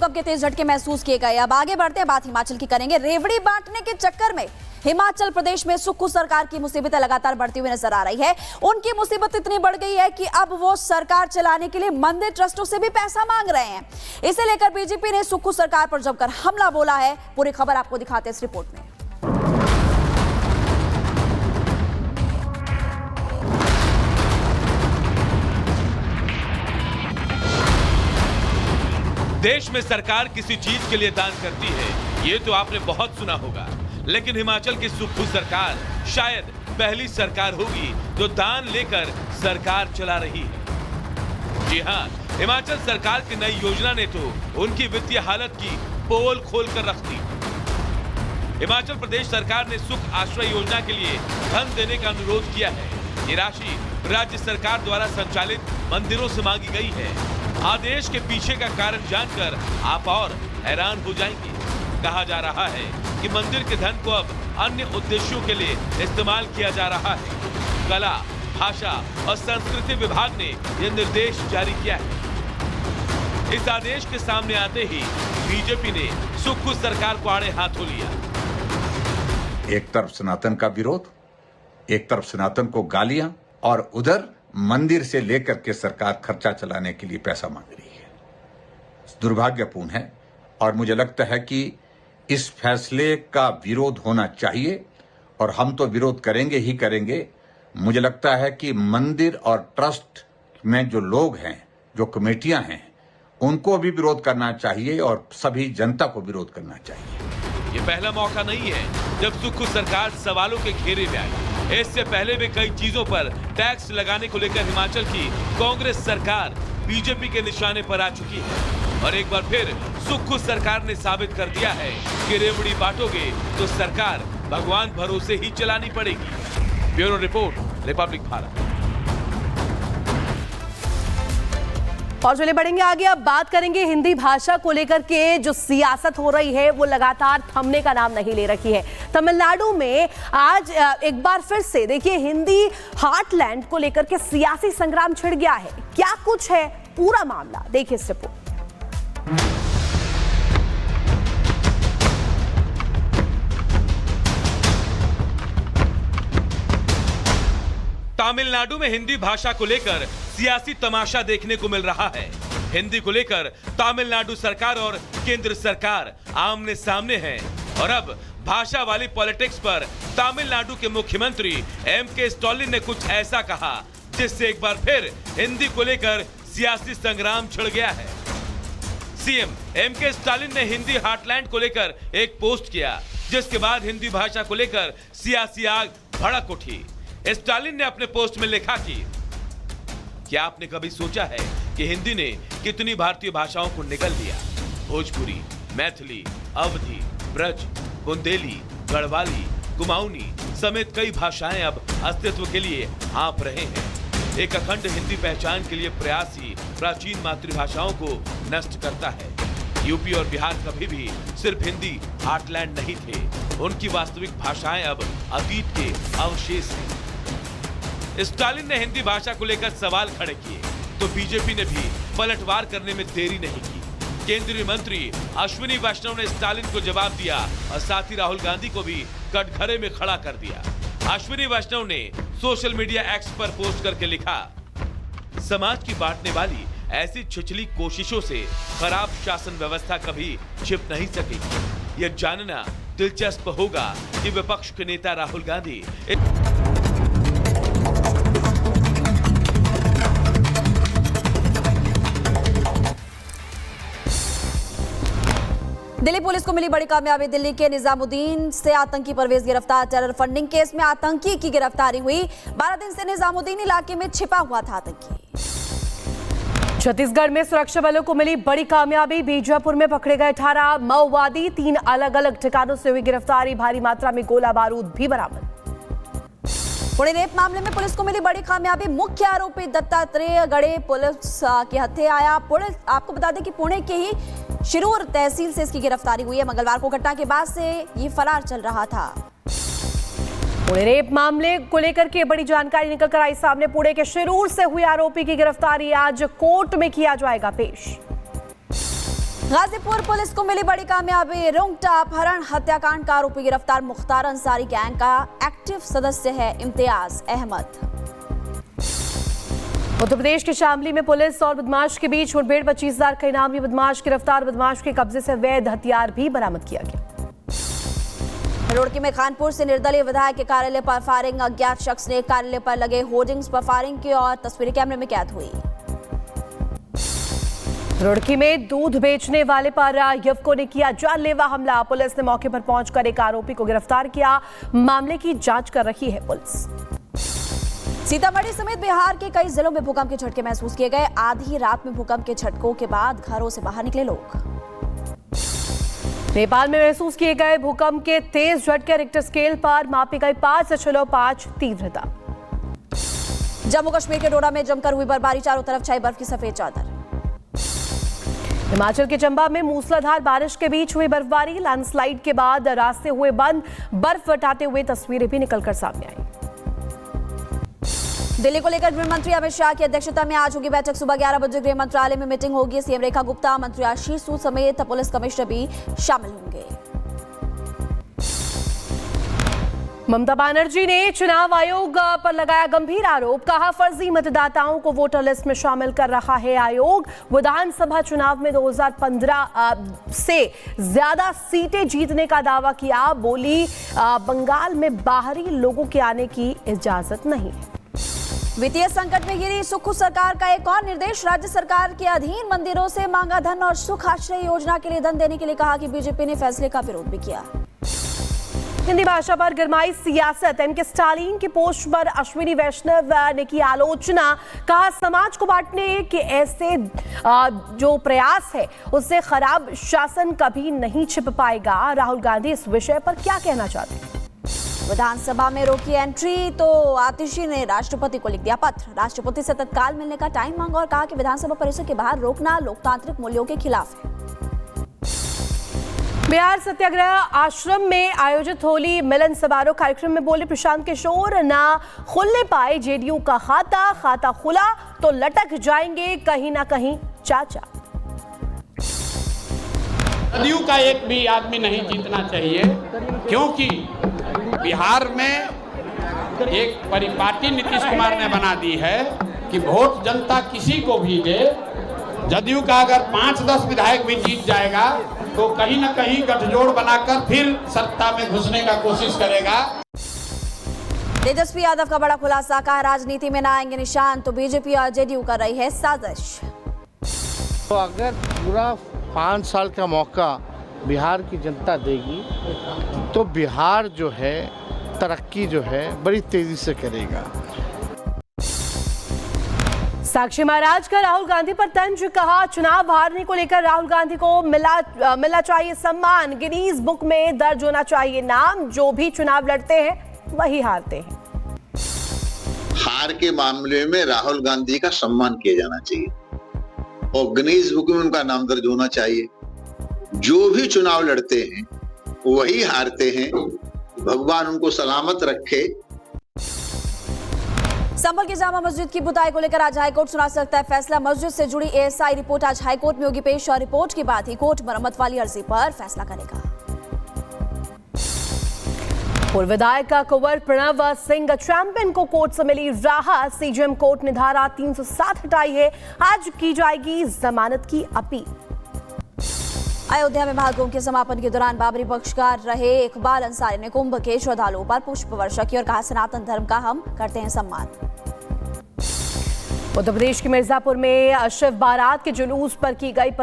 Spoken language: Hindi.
भूकंप के तेज झटके महसूस किए गए। अब आगे बढ़ते हैं, बात हिमाचल की करेंगे। रेवड़ी बांटने के चक्कर में हिमाचल प्रदेश में सुक्खू सरकार की मुसीबतें लगातार बढ़ती हुई नजर आ रही है। उनकी मुसीबत इतनी बढ़ गई है कि अब वो सरकार चलाने के लिए मंदिर ट्रस्टों से भी पैसा मांग रहे हैं। इसे लेकर बीजेपी ने सुक्खू सरकार पर जमकर हमला बोला है। पूरी खबर आपको दिखाते हैं इस रिपोर्ट में। देश में सरकार किसी चीज के लिए दान करती है, ये तो आपने बहुत सुना होगा, लेकिन हिमाचल की सुक्खू सरकार शायद पहली सरकार होगी जो दान लेकर सरकार चला रही है। जी हाँ, हिमाचल सरकार की नई योजना ने तो उनकी वित्तीय हालत की पोल खोल कर रख दी। हिमाचल प्रदेश सरकार ने सुख आश्रय योजना के लिए धन देने का अनुरोध किया है। ये राशि राज्य सरकार द्वारा संचालित मंदिरों से मांगी गई है। आदेश के पीछे का कारण जानकर आप और हैरान हो जाएंगे। कहा जा रहा है कि मंदिर के धन को अब अन्य उद्देश्यों के लिए इस्तेमाल किया जा रहा है। कला, भाषा और संस्कृति विभाग ने यह निर्देश जारी किया है। इस आदेश के सामने आते ही बीजेपी ने सुक्खू सरकार को आड़े हाथों लिया। एक तरफ सनातन का विरोध, एक तरफ सनातन को गालियां, और उधर मंदिर से लेकर के सरकार खर्चा चलाने के लिए पैसा मांग रही है। दुर्भाग्यपूर्ण है और मुझे लगता है कि इस फैसले का विरोध होना चाहिए और हम तो विरोध करेंगे ही करेंगे। मुझे लगता है कि मंदिर और ट्रस्ट में जो लोग हैं, जो कमेटियां हैं, उनको भी विरोध करना चाहिए और सभी जनता को विरोध करना चाहिए। ये पहला मौका नहीं है जब सुक्खू सरकार सवालों के घेरे में आई। इससे पहले भी कई चीजों पर टैक्स लगाने को लेकर हिमाचल की कांग्रेस सरकार बीजेपी के निशाने पर आ चुकी है और एक बार फिर सुक्खू सरकार ने साबित कर दिया है कि रेवड़ी बांटोगे तो सरकार भगवान भरोसे ही चलानी पड़ेगी। Bureau report, Republic Bharat. और चलिए बढ़ेंगे आगे। अब बात करेंगे हिंदी भाषा को लेकर के जो सियासत हो रही है वो लगातार थमने का नाम नहीं ले रखी है। तमिलनाडु में आज एक बार फिर से देखिए हिंदी हार्टलैंड को लेकर के सियासी संग्राम छिड़ गया है। क्या कुछ है पूरा मामला, देखिए इस रिपोर्ट। तमिलनाडु में हिंदी भाषा को लेकर सियासी तमाशा देखने को मिल रहा है। हिंदी को लेकर तमिलनाडु सरकार और केंद्र सरकार आमने सामने है और अब भाषा वाली पॉलिटिक्स पर तमिलनाडु के मुख्यमंत्री एम.के. स्टालिन ने कुछ ऐसा कहा जिससे एक बार फिर हिंदी को लेकर सियासी संग्राम छिड़ गया है। CM MK. स्टालिन ने हिंदी हार्टलैंड को लेकर एक पोस्ट किया, जिसके बाद हिंदी भाषा को लेकर सियासी आग भड़क उठी। स्टालिन ने अपने पोस्ट में लिखा कि क्या आपने कभी सोचा है कि हिंदी ने कितनी भारतीय भाषाओं को निगल लिया? भोजपुरी, मैथिली, अवधी, ब्रज, बुंदेली, गढ़वाली, कुमाऊनी समेत कई भाषाएं अब अस्तित्व के लिए हाँफ रहे हैं। एक अखंड हिंदी पहचान के लिए प्रयास ही प्राचीन मातृभाषाओं को नष्ट करता है। यूपी और बिहार कभी भी सिर्फ हिंदी हार्टलैंड नहीं थे, उनकी वास्तविक भाषाएं अब अतीत के अवशेष हैं। स्टालिन ने हिंदी भाषा को लेकर सवाल खड़े किए तो बीजेपी ने भी पलटवार करने में देरी नहीं की। केंद्रीय मंत्री अश्विनी वैष्णव ने स्टालिन को जवाब दिया और साथ ही राहुल गांधी को भी कटघरे में खड़ा कर दिया। अश्विनी वैष्णव ने सोशल मीडिया एक्स पर पोस्ट करके लिखा, समाज की बांटने वाली ऐसी छिछली कोशिशों से खराब शासन व्यवस्था कभी छिप नहीं सकेगी। यह जानना दिलचस्प होगा कि विपक्ष के नेता राहुल गांधी दिल्ली पुलिस को मिली बड़ी कामयाबी। दिल्ली के निजामुद्दीन से आतंकी परवेज गिरफ्तार। टेरर फंडिंग केस में आतंकी की गिरफ्तारी हुई। 12 दिन से निजामुद्दीन इलाके में छिपा हुआ था आतंकी। छत्तीसगढ़ में सुरक्षा बलों को मिली बड़ी कामयाबी। बीजापुर में पकड़े गए 18 माओवादी। 3 अलग अलग ठिकानों से हुई गिरफ्तारी। भारी मात्रा में गोला बारूद भी बरामद। पुणे रेप मामले में पुलिस को मिली बड़ी कामयाबी। मुख्य आरोपी दत्तात्रेय गड़े पुलिस के हत्थे आया। पुलिस आपको बता दें कि पुणे के ही शिरूर तहसील से इसकी गिरफ्तारी हुई है। मंगलवार को घटना के बाद से ये फरार चल रहा था। पुणे रेप मामले को लेकर के बड़ी जानकारी निकल कर आई सामने। पुणे के शिरूर से हुई आरोपी की गिरफ्तारी आज कोर्ट में किया जाएगा पेश। गाजीपुर पुलिस को मिली बड़ी कामयाबी। रुंगटा अपहरण हत्याकांड का आरोपी गिरफ्तार। मुख्तार अंसारी गैंग का एक्टिव सदस्य है इम्तियाज अहमद। उत्तर प्रदेश के शामली में पुलिस और बदमाश के बीच मुठभेड़। 25,000 का इनामी बदमाश गिरफ्तार। बदमाश के कब्जे से अवैध हथियार भी बरामद किया गया। रुड़की में खानपुर से निर्दलीय विधायक के कार्यालय पर फायरिंग। अज्ञात शख्स ने कार्यालय पर लगे होर्डिंग्स पर फायरिंग की और तस्वीरें कैमरे में कैद हुई। रुड़की में दूध बेचने वाले पर युवकों ने किया जानलेवा हमला। पुलिस ने मौके पर पहुंचकर एक आरोपी को गिरफ्तार किया। मामले की जांच कर रही है पुलिस। सीतामढ़ी समेत बिहार के कई जिलों में भूकंप के झटके महसूस किए गए। आधी रात में भूकंप के झटकों के बाद घरों से बाहर निकले लोग। नेपाल में महसूस किए गए भूकंप के तेज झटके रिक्टर स्केल पर मापी गई 5.5 तीव्रता। जम्मू कश्मीर के डोडा में जमकर हुई बर्फबारी। चारों तरफ छाई बर्फ की सफेद चादर। हिमाचल के चंबा में मूसलाधार बारिश के बीच हुई बर्फबारी। लैंडस्लाइड के बाद रास्ते हुए बंद। बर्फ हटाते हुए तस्वीरें भी निकलकर सामने आई। दिल्ली को लेकर गृह मंत्री अमित शाह की अध्यक्षता में आज होगी बैठक। सुबह 11 बजे गृह मंत्रालय में मीटिंग होगी। सीएम रेखा गुप्ता, मंत्री आशीष सूद समेत पुलिस कमिश्नर भी शामिल होंगे। ममता बनर्जी ने चुनाव आयोग पर लगाया गंभीर आरोप। कहा फर्जी मतदाताओं को वोटर लिस्ट में शामिल कर रहा है आयोग। विधानसभा चुनाव में 2015 से ज्यादा सीटें जीतने का दावा किया। बोली बंगाल में बाहरी लोगों के आने की इजाजत नहीं है। वित्तीय संकट में घिरी सुक्खू सरकार का एक और निर्देश। राज्य सरकार के अधीन मंदिरों से मांगा धन और सुख आश्रय योजना के लिए धन देने के लिए कहा कि बीजेपी ने फैसले का विरोध भी किया। हिंदी भाषा पर गरमाई सियासत। एमके स्टालिन की पोस्ट पर अश्विनी वैष्णव ने की आलोचना। कहा समाज को बांटने के ऐसे जो प्रयास है उससे खराब शासन कभी नहीं छिप पाएगा। राहुल गांधी इस विषय पर क्या कहना चाहते हैं? विधानसभा में रोकी एंट्री तो आतिशी ने राष्ट्रपति को लिख दिया पत्र। राष्ट्रपति से तत्काल मिलने का टाइम मांगा और कहा कि विधानसभा परिसर के बाहर रोकना लोकतांत्रिक मूल्यों के खिलाफ है। बिहार सत्याग्रह आश्रम में आयोजित होली मिलन समारोह कार्यक्रम में बोले प्रशांत किशोर। ना खुलने पाए जेडीयू का खाता खुला तो लटक जाएंगे कहीं ना कहीं चाचा। जदयू का एक भी आदमी नहीं जीतना चाहिए, क्योंकि बिहार में एक परिपाटी नीतीश कुमार ने बना दी है कि वोट जनता किसी को भी दे। जदयू का अगर 5-10 विधायक भी जीत जाएगा तो कहीं ना कहीं गठजोड़ बनाकर फिर सत्ता में घुसने का कोशिश करेगा। तेजस्वी यादव का बड़ा खुलासा। कहा राजनीति में ना आएंगे निशान तो बीजेपी और जेडीयू कर रही है साजिश। तो अगर पूरा 5 साल का मौका बिहार की जनता देगी तो बिहार जो है तरक्की जो है बड़ी तेजी से करेगा। साक्षी महाराज का राहुल गांधी पर तंज। कहा चुनाव हारने को लेकर राहुल गांधी को मिलना चाहिए सम्मान। गिनीज बुक में दर्ज होना चाहिए नाम। जो भी चुनाव लड़ते हैं वही हारते हैं। हार के मामले में राहुल गांधी का सम्मान किया जाना चाहिए और गिनीज बुक में उनका नाम दर्ज होना चाहिए। जो भी चुनाव लड़ते हैं वही हारते हैं। भगवान उनको सलामत रखे। संभल की जामा मस्जिद की बुताई को लेकर आज हाईकोर्ट सुना सकता है फैसला। मस्जिद से जुड़ी एएसआई रिपोर्ट आज हाईकोर्ट में होगी पेश और रिपोर्ट के बाद ही कोर्ट मरम्मत वाली अर्जी पर फैसला करेगा। पूर्व विधायक का कुंवर प्रणव सिंह चैंपियन को कोर्ट से मिली राहत। सीजेएम कोर्ट ने धारा 307 हटाई है। आज की जाएगी जमानत की अपील। अयोध्या में महाकुंभ के समापन के दौरान बाबरी पक्षकार रहे इकबाल अंसारी ने कुंभ के श्रद्धालुओं पर पुष्प वर्षा की और कहा सनातन धर्म का हम करते हैं सम्मान। उत्तर प्रदेश के मिर्जापुर में शिव बारात के जुलूस पर की गई